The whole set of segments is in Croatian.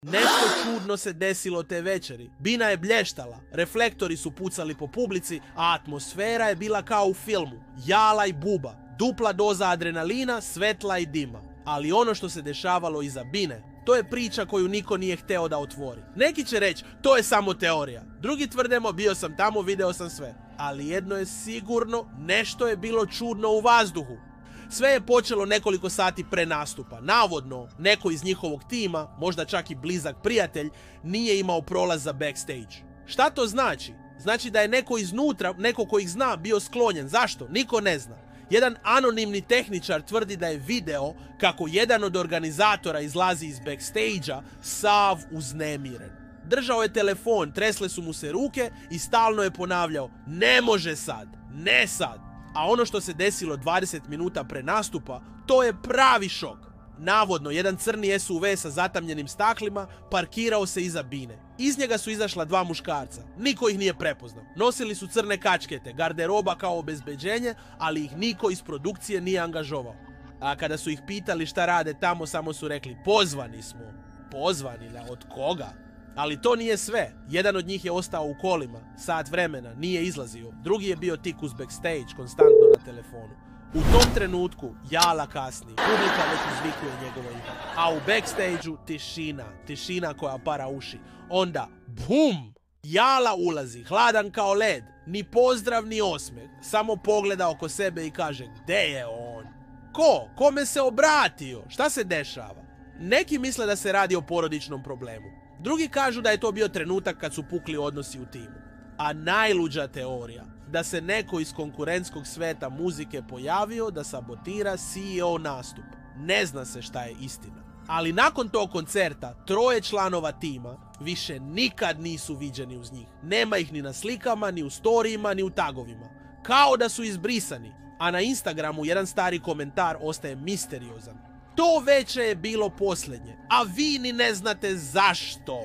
Nešto čudno se desilo te večeri. Bina je blještala, reflektori su pucali po publici, a atmosfera je bila kao u filmu. Jala i buba, dupla doza adrenalina, svetla i dima. Ali ono što se dešavalo iza Bine, to je priča koju niko nije hteo da otvori. Neki će reći, to je samo teorija. Drugi tvrdemo, bio sam tamo, video sam sve. Ali jedno je sigurno, nešto je bilo čudno u vazduhu. Sve je počelo nekoliko sati pre nastupa. Navodno, neko iz njihovog tima, možda čak i blizak prijatelj, nije imao prolaz za backstage. Šta to znači? Znači da je neko iznutra, neko ko ih zna, bio sklonjen. Zašto? Niko ne zna. Jedan anonimni tehničar tvrdi da je video kako jedan od organizatora izlazi iz backstage-a sav uznemiren. Držao je telefon, tresle su mu se ruke i stalno je ponavljao: ne može sad, ne sad. A ono što se desilo 20 minuta pre nastupa, to je pravi šok. Navodno, jedan crni SUV sa zatamljenim staklima parkirao se iza Bine. Iz njega su izašla dva muškarca. Niko ih nije prepoznao. Nosili su crne kačkete, garderoba kao obezbeđenje, ali ih niko iz produkcije nije angažovao. A kada su ih pitali šta rade tamo, samo su rekli: pozvani smo. Pozvani? Od koga? Ali to nije sve. Jedan od njih je ostao u kolima, sat vremena, nije izlazio. Drugi je bio tik uz backstage, konstantno na telefonu. U tom trenutku Jala kasni, publika već uzvikuje njegovo ime. A u backstage-u tišina, tišina koja para uši. Onda, bum! Jala ulazi, hladan kao led, ni pozdrav ni osmeh, samo pogleda oko sebe i kaže: gde je on? Ko? Kome se obratio? Šta se dešava? Neki misle da se radi o porodičnom problemu. Drugi kažu da je to bio trenutak kad su pukli odnosi u timu. A najluđa teorija, da se neko iz konkurentskog sveta muzike pojavio da sabotira CEO nastup. Ne zna se šta je istina. Ali nakon tog koncerta, troje članova tima više nikad nisu viđeni uz njih. Nema ih ni na slikama, ni u storijima, ni u tagovima. Kao da su izbrisani. A na Instagramu jedan stari komentar ostaje misteriozan: to veče je bilo posljednje, a vi ni ne znate zašto.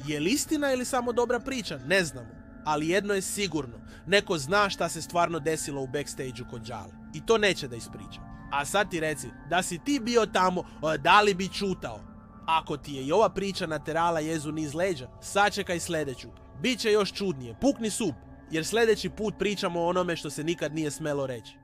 Je li istina ili samo dobra priča? Ne znamo. Ali jedno je sigurno, neko zna šta se stvarno desilo u backstage-u kod Jale. I to neće da ispriča. A sad ti reci, da si ti bio tamo, da li bi čutao? Ako ti je i ova priča naterala jezu niz leđa, sačekaj sljedeću. Biće još čudnije, pukni sub, jer sljedeći put pričamo o onome što se nikad nije smelo reći.